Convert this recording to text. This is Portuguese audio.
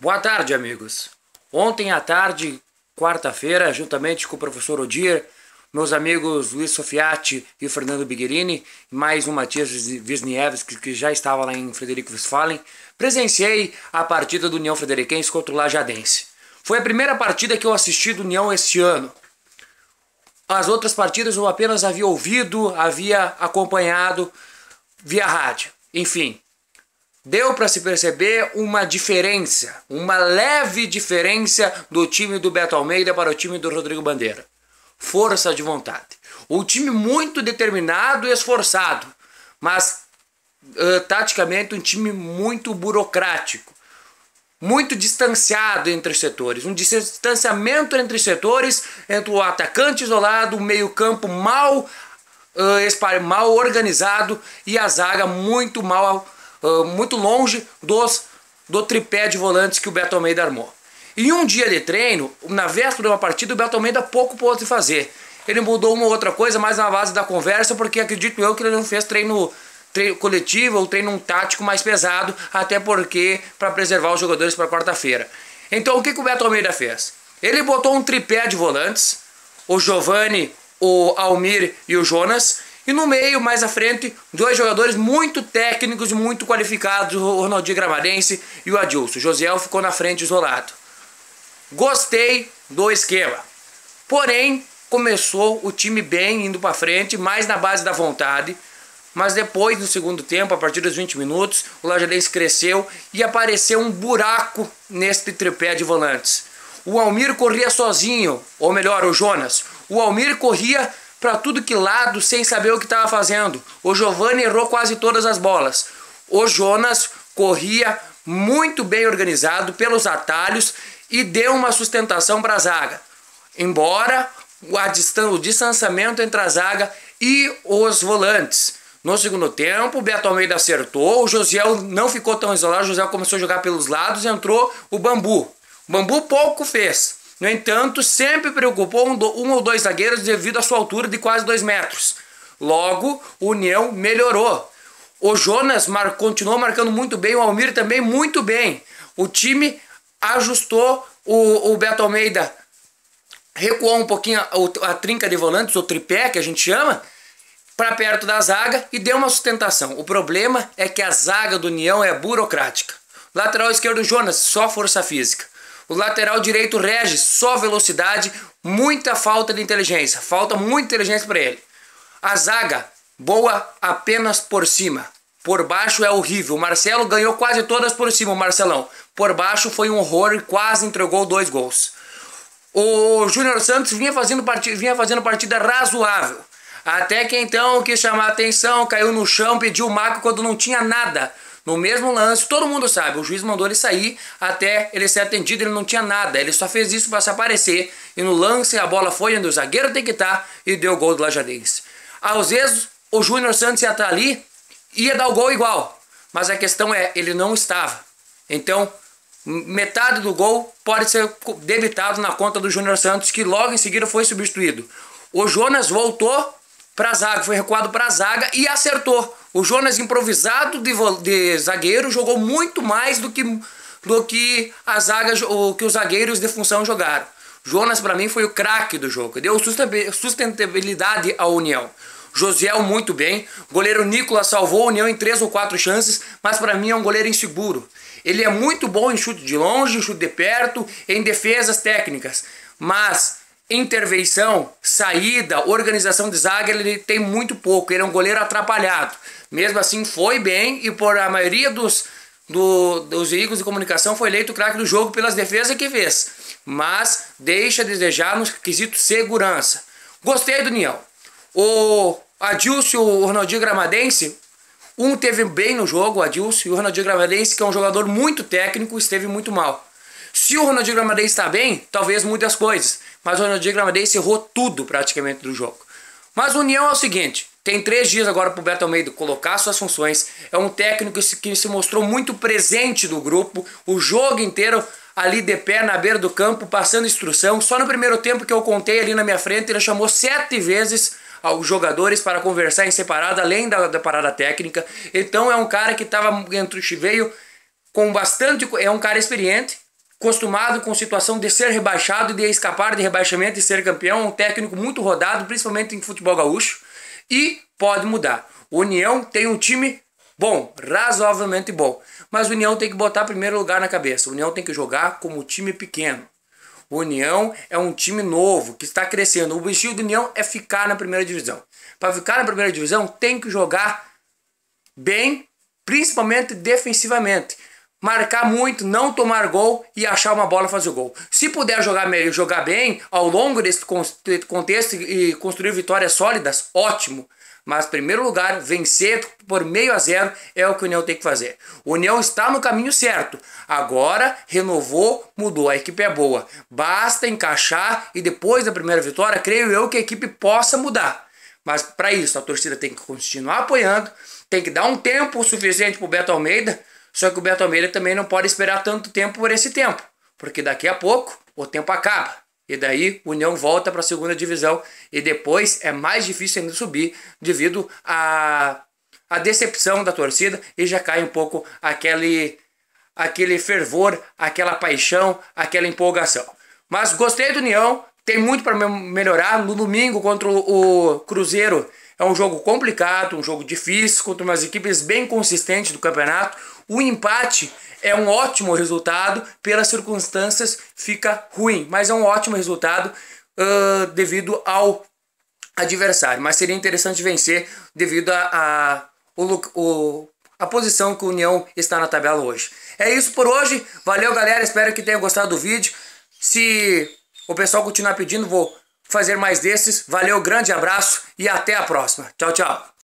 Boa tarde, amigos. Ontem à tarde, quarta-feira, juntamente com o professor Odir, meus amigos Luiz Sofiati e Fernando Bigherini, mais um Matias Wisniewski, que já estava lá em Frederico Westphalen, presenciei a partida do União Frederiquense contra o Lajadense. Foi a primeira partida que eu assisti do União este ano. As outras partidas eu apenas havia ouvido, havia acompanhado via rádio. Enfim, deu para se perceber uma diferença, uma leve diferença do time do Beto Almeida para o time do Rodrigo Bandeira. Força de vontade. Um time muito determinado e esforçado, mas taticamente um time muito burocrático, muito distanciado entre os setores. Um distanciamento entre os setores, entre o atacante isolado, o meio-campo mal organizado e a zaga muito longe do tripé de volantes que o Beto Almeida armou. Em um dia de treino, na véspera de uma partida, o Beto Almeida pouco pôde fazer. Ele mudou uma outra coisa, mais na base da conversa, porque acredito eu que ele não fez treino coletivo ou treino tático mais pesado, até porque para preservar os jogadores para quarta-feira. Então o que o Beto Almeida fez? Ele botou um tripé de volantes, o Giovani, o Almir e o Jonas, e no meio, mais à frente, dois jogadores muito técnicos e muito qualificados, o Ronaldinho Gramadense e o Adilson. O Josiel ficou na frente isolado. Gostei do esquema. Porém, começou o time bem, indo para frente, mais na base da vontade. Mas depois, no segundo tempo, a partir dos 20 minutos, o Lajadense cresceu e apareceu um buraco neste tripé de volantes. O Almir corria sozinho, ou melhor, o Jonas. O Almir corria para tudo que lado, sem saber o que estava fazendo. O Giovani errou quase todas as bolas. O Jonas corria muito bem organizado pelos atalhos e deu uma sustentação para a zaga. Embora o distanciamento entre a zaga e os volantes. No segundo tempo, o Beto Almeida acertou, o Josiel não ficou tão isolado, o Josiel começou a jogar pelos lados e entrou o Bambu. O Bambu pouco fez. No entanto, sempre preocupou um ou dois zagueiros devido à sua altura de quase 2 metros. Logo, o União melhorou. O Jonas continuou marcando muito bem, o Almir também muito bem. O time ajustou, o Beto Almeida recuou um pouquinho a trinca de volantes, o tripé que a gente chama, para perto da zaga e deu uma sustentação. O problema é que a zaga do União é burocrática. Lateral esquerdo Jonas, só força física. O lateral direito Regis, só velocidade, muita falta de inteligência. Falta muita inteligência para ele. A zaga, boa apenas por cima. Por baixo é horrível. O Marcelo ganhou quase todas por cima, o Marcelão. Por baixo foi um horror e quase entregou 2 gols. O Júnior Santos vinha fazendo partida razoável. Até que então quis chamar a atenção, caiu no chão, pediu o Maco quando não tinha nada. No mesmo lance, todo mundo sabe, o juiz mandou ele sair até ele ser atendido, ele não tinha nada. Ele só fez isso para se aparecer. E no lance a bola foi onde o zagueiro tem que estar e deu o gol do Lajadense. Às vezes o Júnior Santos ia estar ali, ia dar o gol igual. Mas a questão é, ele não estava. Então, metade do gol pode ser debitado na conta do Júnior Santos, que logo em seguida foi substituído. O Jonas voltou para a zaga, foi recuado para a zaga e acertou. O Jonas, improvisado de zagueiro, jogou muito mais do que a zaga, que os zagueiros de função jogaram. Jonas, para mim, foi o craque do jogo. Deu sustentabilidade à União. Josiel muito bem. Goleiro Nicolas salvou a União em 3 ou 4 chances, mas para mim é um goleiro inseguro. Ele é muito bom em chute de longe, em chute de perto, em defesas técnicas, mas intervenção, saída, organização de zaga, ele tem muito pouco. Ele é um goleiro atrapalhado. Mesmo assim, foi bem e por a maioria dos veículos de comunicação foi eleito o craque do jogo pelas defesas que fez. Mas deixa a desejar no quesito segurança. Gostei do União. O Adilson e o Ronaldinho Gramadense, um teve bem no jogo, o Adilson, e o Ronaldinho Gramadense, que é um jogador muito técnico, esteve muito mal. Se o Ronaldinho Gramadense está bem, talvez mude as coisas. Mas o Ronaldinho Gramadense errou tudo praticamente do jogo. Mas o União é o seguinte, tem 3 dias agora para o Beto Almeida colocar suas funções. É um técnico que se mostrou muito presente do grupo, o jogo inteiro ali de pé na beira do campo, passando instrução. Só no primeiro tempo que eu contei ali na minha frente, ele chamou 7 vezes aos jogadores para conversar em separado, além da parada técnica. Então é um cara que veio com bastante... É um cara experiente, acostumado com a situação de ser rebaixado, de escapar de rebaixamento e ser campeão, um técnico muito rodado, principalmente em futebol gaúcho, e pode mudar. O União tem um time bom, razoavelmente bom, mas o União tem que botar primeiro lugar na cabeça. O União tem que jogar como time pequeno. O União é um time novo, que está crescendo. O objetivo do União é ficar na primeira divisão. Para ficar na primeira divisão, tem que jogar bem, principalmente defensivamente. Marcar muito, não tomar gol e achar uma bola e fazer o gol. Se puder jogar bem ao longo desse contexto e construir vitórias sólidas, ótimo. Mas, em primeiro lugar, vencer por 0-0 é o que o União tem que fazer. O União está no caminho certo. Agora, renovou, mudou. A equipe é boa. Basta encaixar e depois da primeira vitória, creio eu que a equipe possa mudar. Mas, para isso, a torcida tem que continuar apoiando, tem que dar um tempo suficiente para o Beto Almeida. Só que o Beto Almeida também não pode esperar tanto tempo por esse tempo, porque daqui a pouco o tempo acaba. E daí o União volta para a segunda divisão e depois é mais difícil ainda subir devido à decepção da torcida e já cai um pouco aquele fervor, aquela paixão, aquela empolgação. Mas gostei do União, tem muito para melhorar. No domingo contra o Cruzeiro é um jogo complicado, um jogo difícil, contra umas equipes bem consistentes do campeonato. O empate é um ótimo resultado, pelas circunstâncias fica ruim, mas é um ótimo resultado devido ao adversário. Mas seria interessante vencer devido a posição que o União está na tabela hoje. É isso por hoje, valeu galera, espero que tenham gostado do vídeo. Se o pessoal continuar pedindo, vou fazer mais desses. Valeu, grande abraço e até a próxima. Tchau, tchau.